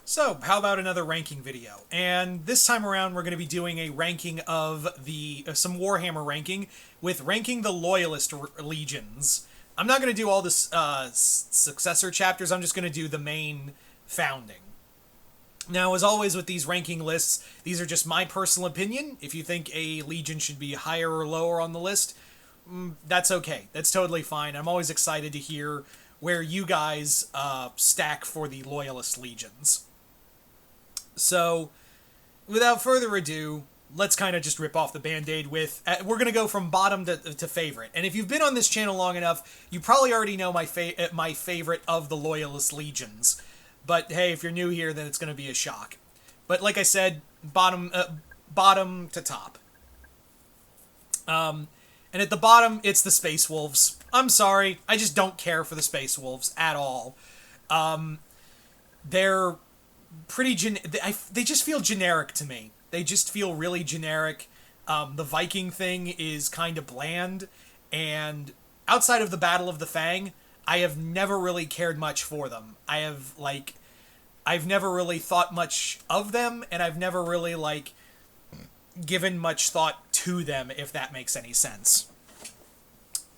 So, how about another ranking video? And this time around, we're going to be doing a ranking of some Warhammer ranking with ranking the Loyalist legions. I'm not going to do all the successor chapters. I'm just going to do the main founding. Now, as always with these ranking lists, these are just my personal opinion. If you think a legion should be higher or lower on the list, that's okay. That's totally fine. I'm always excited to hear where you guys stack for the Loyalist legions. So, without further ado, let's kind of just rip off the Band-Aid with... we're going to go from bottom to favorite. And if you've been on this channel long enough, you probably already know my favorite of the Loyalist legions. But hey, if you're new here, then it's going to be a shock. But like I said, bottom to top. And at the bottom, it's the Space Wolves. I'm sorry, I just don't care for the Space Wolves at all. They're pretty they just feel generic to me. They just feel really generic. The Viking thing is kind of bland, and outside of the Battle of the Fang, I have never really cared much for them. I've never really thought much of them, and I've never really, given much thought to them, if that makes any sense.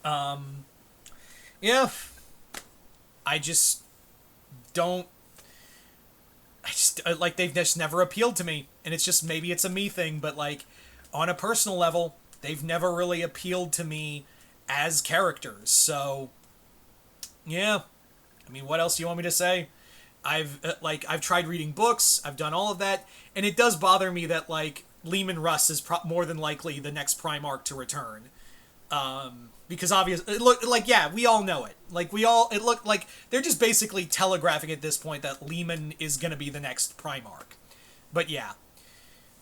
Yeah. I just don't... they've just never appealed to me, and it's just, maybe it's a me thing, but, on a personal level, they've never really appealed to me as characters, so... Yeah, I mean, what else do you want me to say? I've tried reading books, I've done all of that, and it does bother me that, Leman Russ is more than likely the next Primarch to return. Because obviously, yeah, we all know it. It looked like they're just basically telegraphing at this point that Leman is gonna be the next Primarch. But yeah.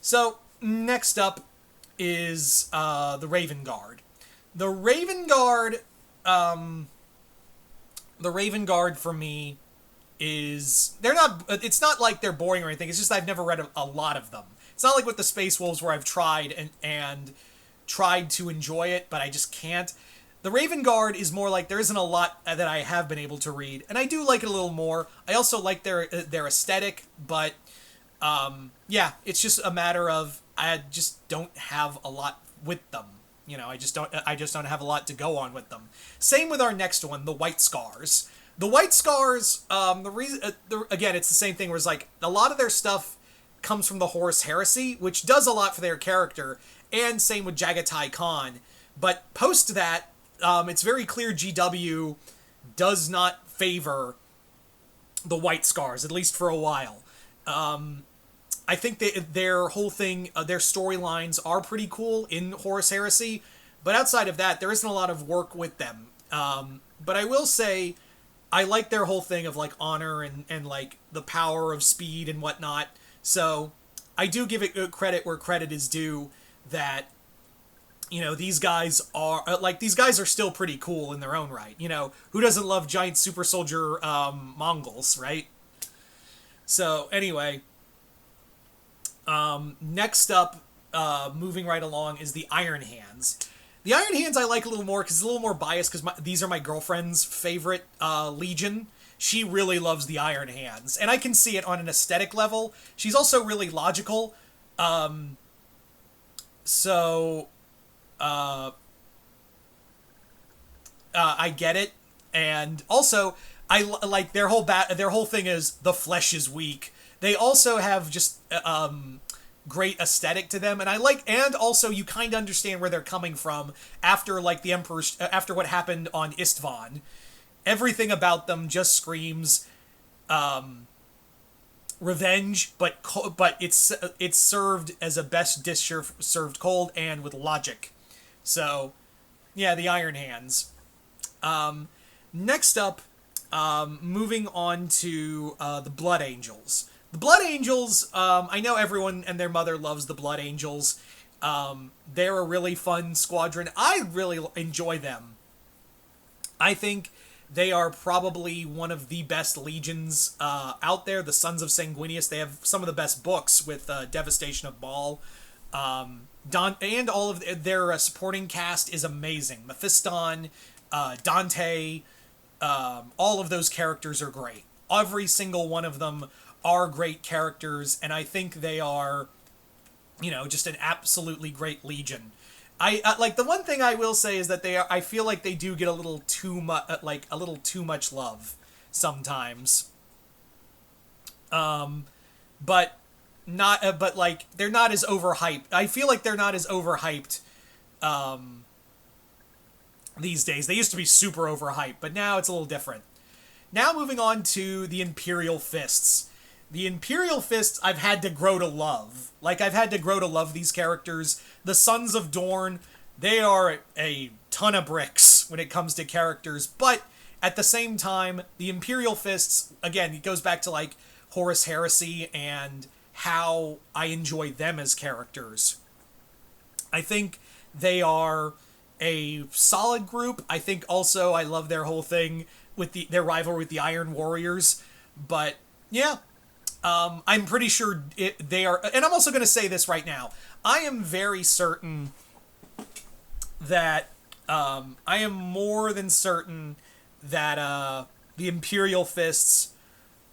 So, next up is, the Raven Guard. The Raven Guard, for me is... it's not like they're boring or anything, it's just I've never read a lot of them. It's not like with the Space Wolves where I've tried and tried to enjoy it, but I just can't. The Raven Guard is more like there isn't a lot that I have been able to read, and I do like it a little more. I also like their aesthetic, but yeah, it's just a matter of I just don't have a lot with them. You know, I just don't have a lot to go on with them. Same with our next one, the White Scars. The White Scars, again, it's the same thing where it's a lot of their stuff comes from the Horus Heresy, which does a lot for their character, and same with Jagatai Khan. But post that, it's very clear GW does not favor the White Scars, at least for a while. I think their whole thing, their storylines are pretty cool in Horus Heresy, but outside of that, there isn't a lot of work with them. But I will say, I like their whole thing of, honor and the power of speed and whatnot. So, I do give it credit where credit is due that, these guys are, these guys are still pretty cool in their own right. Who doesn't love giant super soldier, Mongols, right? So, anyway, next up, moving right along, is the Iron Hands. The Iron Hands I like a little more because it's a little more biased because these are my girlfriend's favorite legion. She really loves the Iron Hands, and I can see it on an aesthetic level. She's also really logical, so I get it, and also I like their whole thing is the flesh is weak. They also have just great aesthetic to them, and also you kind of understand where they're coming from after the Emperor's after what happened on Istvan. Everything about them just screams revenge, but it's served as a best dish served cold and with logic. So, yeah, the Iron Hands. Next up, moving on to the Blood Angels. The Blood Angels, I know everyone and their mother loves the Blood Angels. They're a really fun squadron. I really enjoy them. I think they are probably one of the best legions out there. The Sons of Sanguinius, they have some of the best books with Devastation of Baal. And all of their supporting cast is amazing. Mephiston, Dante, all of those characters are great. Every single one of them are great characters, and I think they are, just an absolutely great Legion. I like, the one thing I will say is that I feel like they do get a little too much, a little too much love sometimes. But not, but like, they're not as overhyped. I feel like they're not as overhyped, these days. They used to be super overhyped, but now it's a little different. Now moving on to the Imperial Fists. The Imperial Fists I've had to grow to love. Like, I've had to grow to love these characters. The Sons of Dorn, they are a ton of bricks when it comes to characters, but at the same time, the Imperial Fists, again, it goes back to, like, Horus Heresy and how I enjoy them as characters. I think they are a solid group. I think also I love their whole thing with their rivalry with the Iron Warriors. But yeah, I'm pretty sure they are. And I'm also going to say this right now. I am very certain that I am more than certain that the Imperial Fists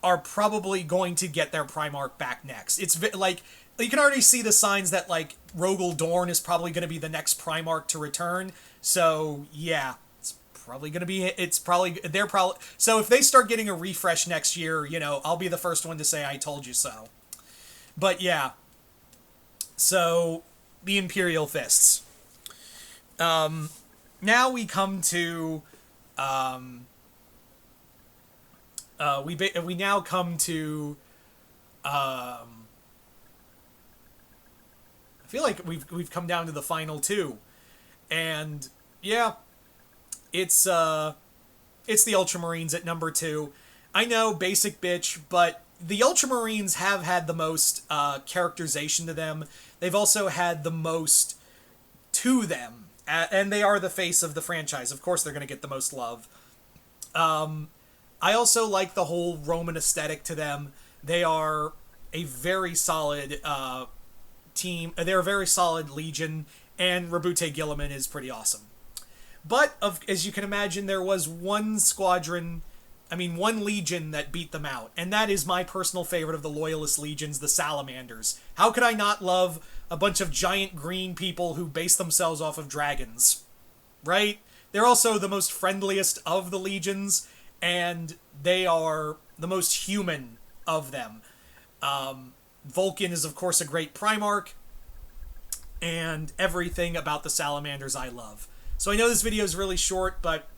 are probably going to get their Primarch back next. It's like, you can already see the signs that, like, Rogel Dorn is probably going to be the next Primarch to return. So yeah, they're probably, so if they start getting a refresh next year, I'll be the first one to say I told you so. But yeah, so the Imperial Fists. Now we come to, we now come to, I feel like we've come down to the final two, and yeah, it's the Ultramarines at number 2. I know, basic bitch, but the Ultramarines have had the most characterization to them. They've also had the most to them, and they are the face of the franchise. Of course, they're going to get the most love. I also like the whole Roman aesthetic to them. They are a very solid team. They're a very solid Legion, and Rabute Gilliman is pretty awesome. But, as you can imagine, there was one Legion that beat them out, and that is my personal favorite of the Loyalist Legions, the Salamanders. How could I not love a bunch of giant green people who base themselves off of dragons? Right? They're also the most friendliest of the Legions, and they are the most human of them. Vulcan is, of course, a great Primarch, and everything about the Salamanders I love. So I know this video is really short, but,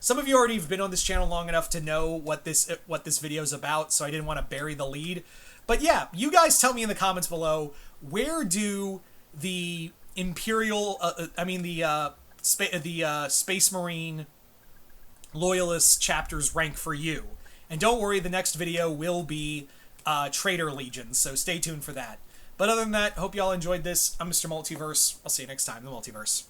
some of you already have been on this channel long enough to know what this video is about, so I didn't want to bury the lead. But yeah, you guys tell me in the comments below, where do the Imperial, Space Marine Loyalist chapters rank for you? And don't worry, the next video will be Traitor Legions, so stay tuned for that. But other than that, hope you all enjoyed this. I'm Mr. Multiverse. I'll see you next time in the Multiverse.